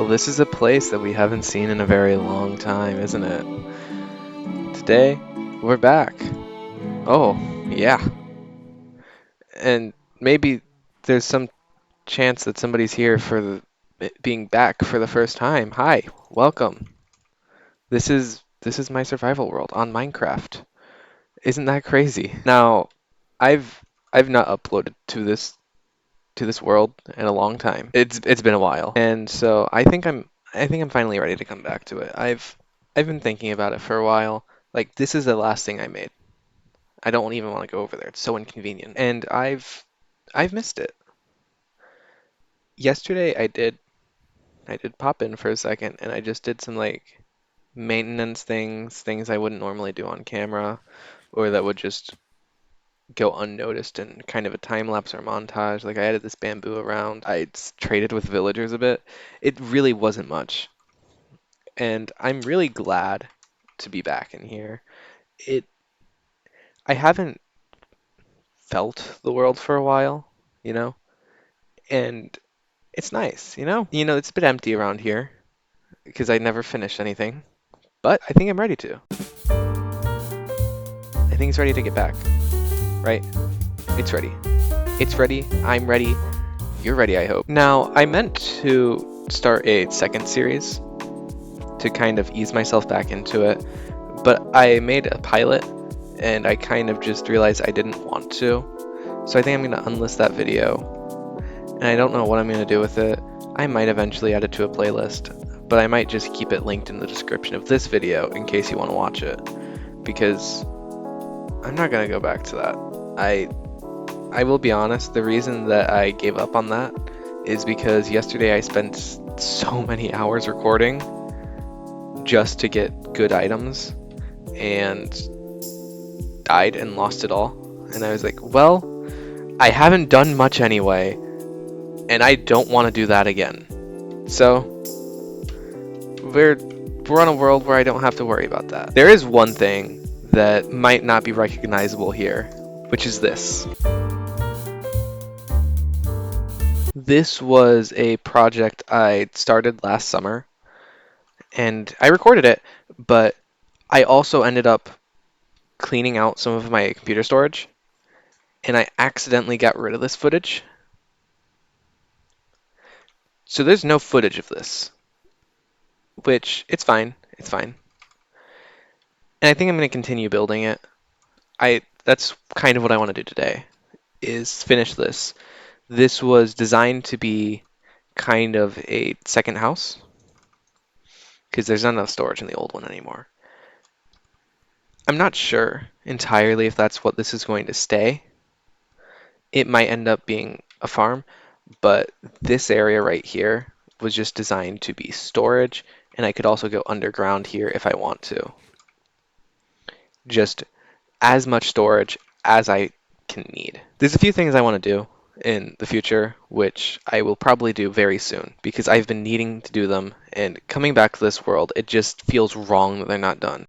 Well, this is a place that we haven't seen in a very long time, isn't it? Today, we're back. Oh, yeah. And maybe there's some chance that somebody's here for being back for the first time. Hi, welcome. This is my survival world on Minecraft. Isn't that crazy? Now, I've I've not uploaded to this world in a long time. It's been a while. And so I think I'm finally ready to come back to it. I've been thinking about it for a while. Like this is the last thing I made. I don't even want to go over there. It's so inconvenient. And I've missed it. Yesterday I did pop in for a second and I just did some like maintenance things I wouldn't normally do on camera or that would just go unnoticed in kind of a time lapse or montage. Like I added this bamboo around. Traded with villagers a bit. It really wasn't much. And I'm really glad to be back in here. It I haven't felt the world for a while, you know? And it's nice, you know? It's a bit empty around here because I never finished anything, but I think I'm ready to. I think it's ready to get back, right? It's ready. It's ready. I'm ready. You're ready, I hope. Now, I meant to start a second series to kind of ease myself back into it, but I made a pilot and I kind of just realized I didn't want to. So I think I'm going to unlist that video and I don't know what I'm going to do with it. I might eventually add it to a playlist, but I might just keep it linked in the description of this video in case you want to watch it, because I'm not going to go back to that. I will be honest, the reason that I gave up on that is because yesterday I spent so many hours recording just to get good items and died and lost it all. And I was like, well, I haven't done much anyway, and I don't want to do that again. So we're on a world where I don't have to worry about that. There is one thing that might not be recognizable here, which is this. This was a project I started last summer, and I recorded it, but I also ended up cleaning out some of my computer storage, and I accidentally got rid of this footage. So there's no footage of this, which it's fine. It's fine. And I think I'm going to continue building it. That's kind of what I want to do today, is finish this. This was designed to be kind of a second house because there's not enough storage in the old one anymore. I'm not sure entirely if that's what this is going to stay. It might end up being a farm, but this area right here was just designed to be storage, and I could also go underground here if I want to. Just as much storage as I can need. There's a few things I want to do in the future, which I will probably do very soon because I've been needing to do them, and coming back to this world, it just feels wrong that they're not done.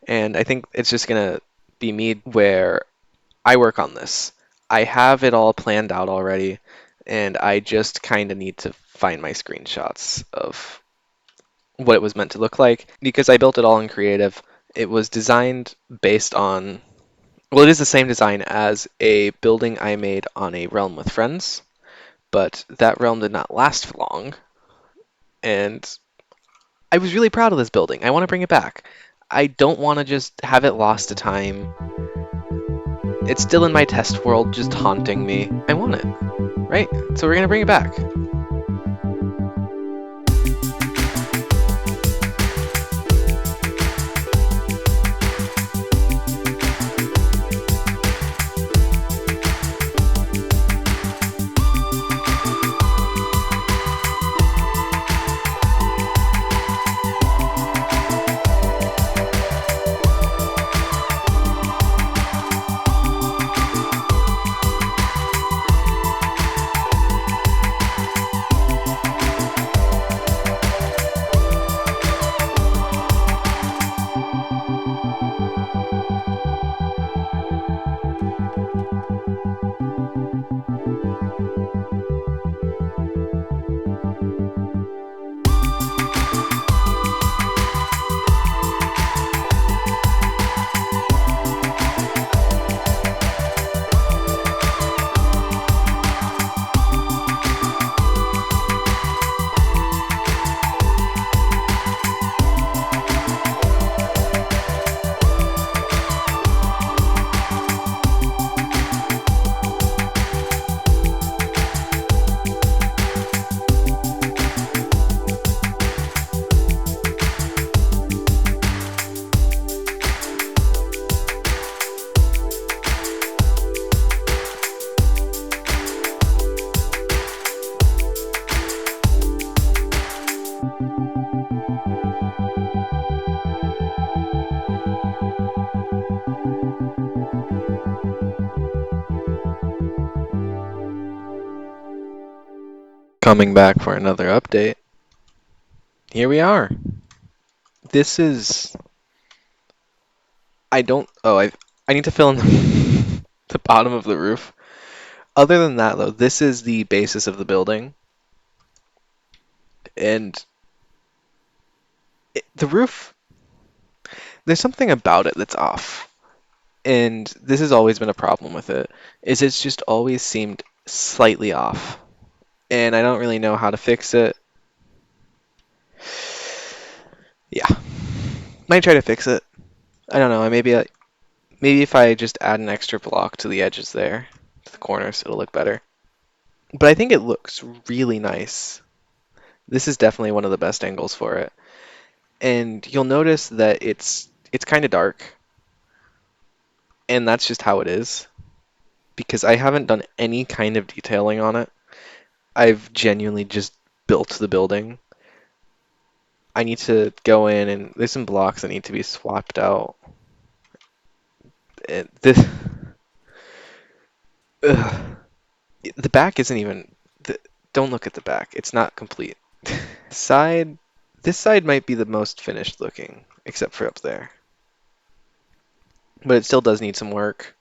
And I think it's just gonna be me where I work on this. I have it all planned out already, and I just kind of need to find my screenshots of what it was meant to look like because I built it all in creative. It was designed based on, well, it is the same design as a building I made on a realm with friends, but that realm did not last for long. And I was really proud of this building. I want to bring it back. I don't want to just have it lost to time. It's still in my test world, just haunting me. I want it, right? So we're going to bring it back. Coming back for another update. Here we are. This is... I need to fill in the bottom of the roof. Other than that, though, this is the basis of the building. And the roof, there's something about it that's off. And this has always been a problem with it, is it's just always seemed slightly off. And I don't really know how to fix it. Yeah. Might try to fix it. I don't know. Maybe if I just add an extra block to the edges there, to the corners, it'll look better. But I think it looks really nice. This is definitely one of the best angles for it. And you'll notice that it's kind of dark. And that's just how it is. Because I haven't done any kind of detailing on it. I've genuinely just built the building. I need to go in and there's some blocks that need to be swapped out. This ugh. The back isn't even don't look at the back. It's not complete. Side This side might be the most finished looking, except for up there. But it still does need some work.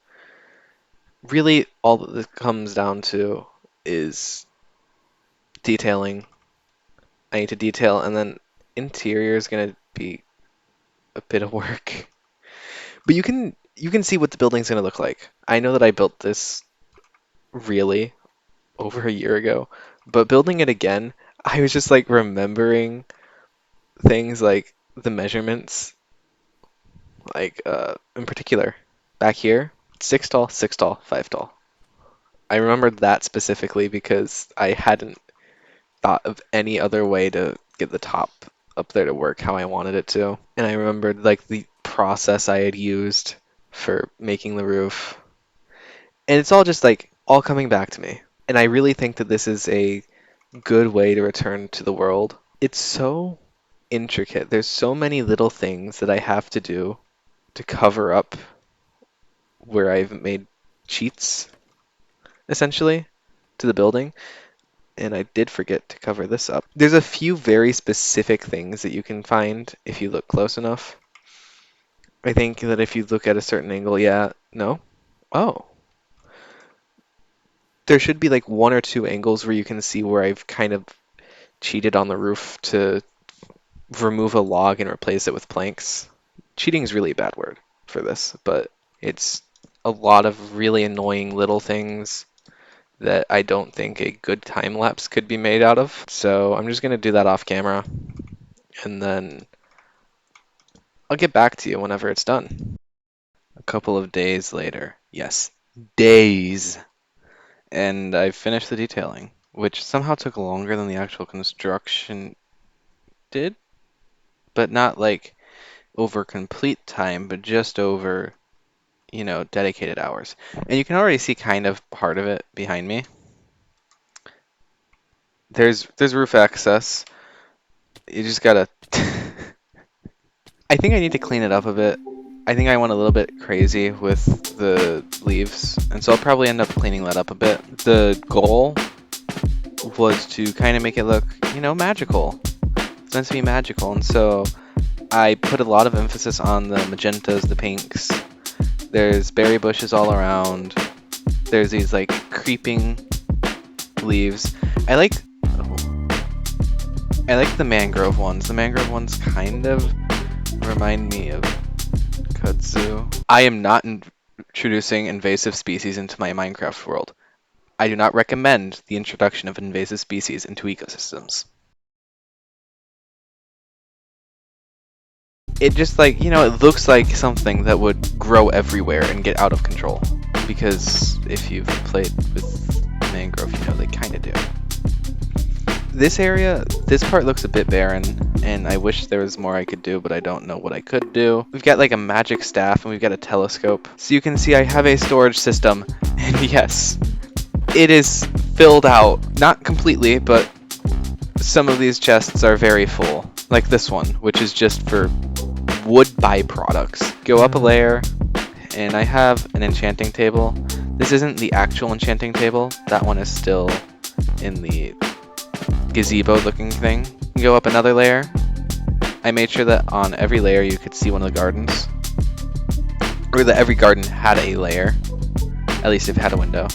Really, all that this comes down to is detailing. I need to detail, and then interior is going to be a bit of work. But you can see what the building's going to look like. I know that I built this really over a year ago, but building it again, I was just like remembering things like the measurements, like in particular, back here, 6 tall, 6 tall, 5 tall. I remembered that specifically because I hadn't thought of any other way to get the top up there to work how I wanted it to. And I remembered like the process I had used for making the roof. And it's all just like all coming back to me. And I really think that this is a good way to return to the world. It's so intricate. There's so many little things that I have to do to cover up where I've made cheats, essentially, to the building. And I did forget to cover this up. There's a few very specific things that you can find if you look close enough. I think that if you look at a certain angle, yeah, no? Oh. There should be like 1 or 2 angles where you can see where I've kind of cheated on the roof to remove a log and replace it with planks. Cheating is really a bad word for this, but it's a lot of really annoying little things that I don't think a good time lapse could be made out of. So I'm just going to do that off camera, and then I'll get back to you whenever it's done. A couple of days later. Yes, days. And I finished the detailing, which somehow took longer than the actual construction did, but not like over complete time, but just over, dedicated hours. And you can already see kind of part of it behind me. There's roof access. You just gotta... I think I need to clean it up a bit. I think I went a little bit crazy with the leaves, and so I'll probably end up cleaning that up a bit. The goal was to kind of make it look, magical. It's meant to be magical, and so I put a lot of emphasis on the magentas, the pinks. There's berry bushes all around. There's these like creeping leaves. I like the mangrove ones. The mangrove ones kind of remind me of kudzu. I am not introducing invasive species into my Minecraft world. I do not recommend the introduction of invasive species into ecosystems. It just it looks like something that would grow everywhere and get out of control. Because if you've played with mangrove, they kind of do. This part looks a bit barren, and I wish there was more I could do, but I don't know what I could do. We've got like a magic staff, and we've got a telescope. So you can see I have a storage system, and yes, it is filled out. Not completely, but some of these chests are very full. Like this one, which is just for wood byproducts. Go up a layer, and I have an enchanting table. This isn't the actual enchanting table. That one is still in the gazebo looking thing. Go up another layer. I made sure that on every layer you could see one of the gardens. Or that every garden had a layer. At least if it had a window.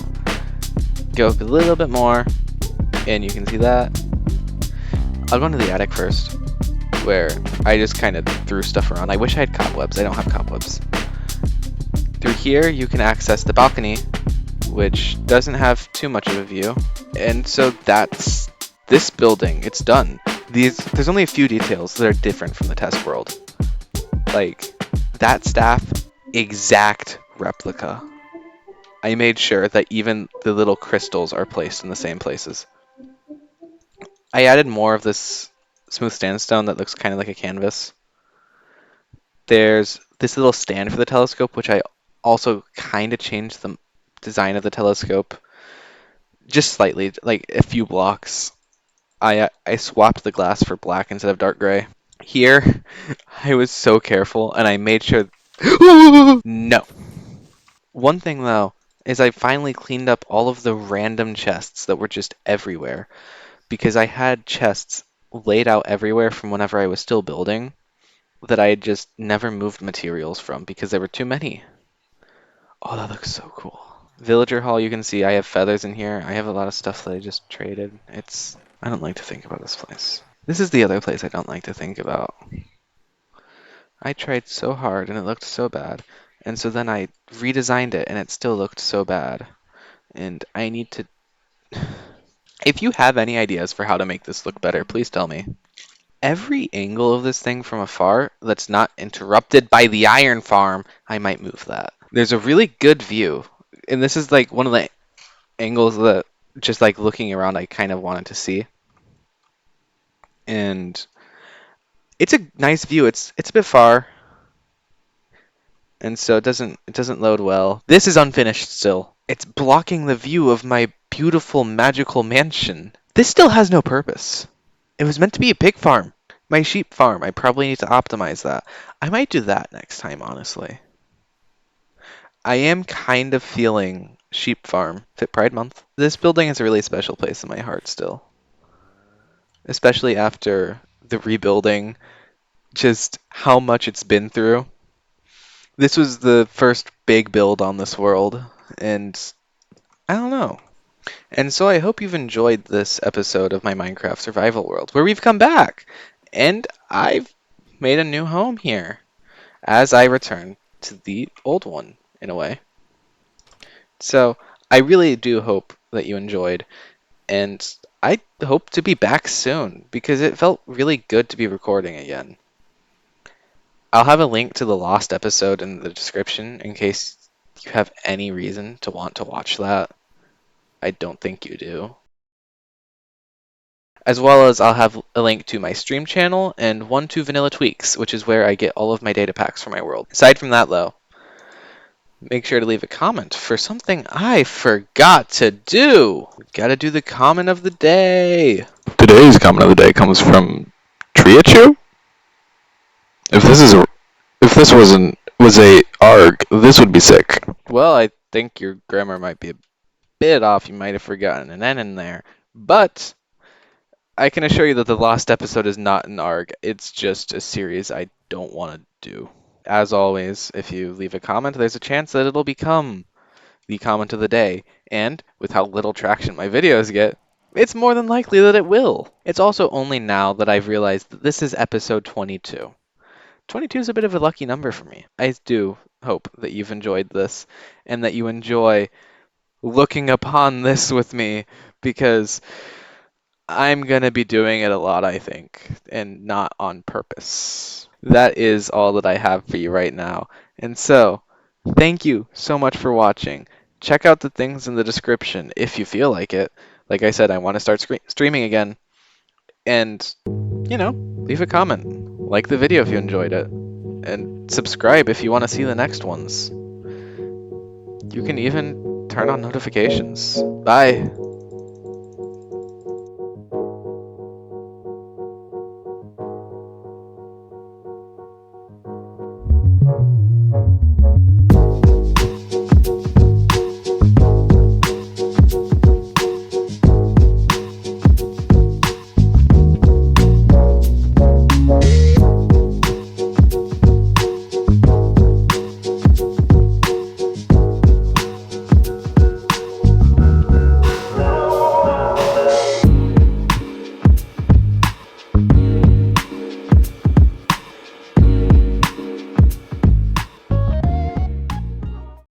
Go up a little bit more, and you can see that. I'll go into the attic first, where I just kind of threw stuff around. I wish I had cobwebs. I don't have cobwebs. Through here, you can access the balcony, which doesn't have too much of a view. And so that's this building. It's done. There's only a few details that are different from the test world. Like, that staff, exact replica. I made sure that even the little crystals are placed in the same places. I added more of this smooth sandstone that looks kind of like a canvas. There's this little stand for the telescope, which I also kind of changed the design of the telescope just slightly, like a few blocks. I swapped the glass for black instead of dark gray. Here, I was so careful, and I made sure... No! One thing, though, is I finally cleaned up all of the random chests that were just everywhere, because I had chests laid out everywhere from whenever I was still building that I had just never moved materials from because there were too many. Oh, that looks so cool. Villager Hall, you can see I have feathers in here. I have a lot of stuff that I just traded. I don't like to think about this place. This is the other place I don't like to think about. I tried so hard and it looked so bad. And so then I redesigned it and it still looked so bad. And I need to... If you have any ideas for how to make this look better, please tell me. Every angle of this thing from afar that's not interrupted by the iron farm, I might move that. There's a really good view. And this is like one of the angles that just like looking around I kind of wanted to see. And it's a nice view. It's a bit far. And so it doesn't load well. This is unfinished still. It's blocking the view of my beautiful magical mansion. This still has no purpose. It was meant to be a pig farm. My sheep farm. I probably need to optimize that. I might do that next time, honestly. I am kind of feeling sheep farm. Fit Pride Month. This building is a really special place in my heart still. Especially after the rebuilding, just how much it's been through. This was the first big build on this world, and I don't know. And so I hope you've enjoyed this episode of my Minecraft survival world, where we've come back, and I've made a new home here, as I return to the old one, in a way. So I really do hope that you enjoyed, and I hope to be back soon, because it felt really good to be recording again. I'll have a link to the lost episode in the description in case you have any reason to want to watch that. I don't think you do. As well as I'll have a link to my stream channel and one to Vanilla Tweaks, which is where I get all of my data packs for my world. Aside from that, though, make sure to leave a comment for something I forgot to do. Gotta do the comment of the day. Today's comment of the day comes from Triachu. If this was a arg, this would be sick. Well, I think your grammar might be a bit off. You might have forgotten an N in there. But I can assure you that the lost episode is not an ARG. It's just a series I don't want to do. As always, if you leave a comment, there's a chance that it'll become the comment of the day. And with how little traction my videos get, it's more than likely that it will. It's also only now that I've realized that this is episode 22. 22 is a bit of a lucky number for me. I do hope that you've enjoyed this and that you enjoy looking upon this with me, because I'm going to be doing it a lot, I think, and not on purpose. That is all that I have for you right now. And so, thank you so much for watching. Check out the things in the description if you feel like it. Like I said, I want to start streaming again. And, leave a comment. Like the video if you enjoyed it. And subscribe if you want to see the next ones. You can even turn on notifications. Bye.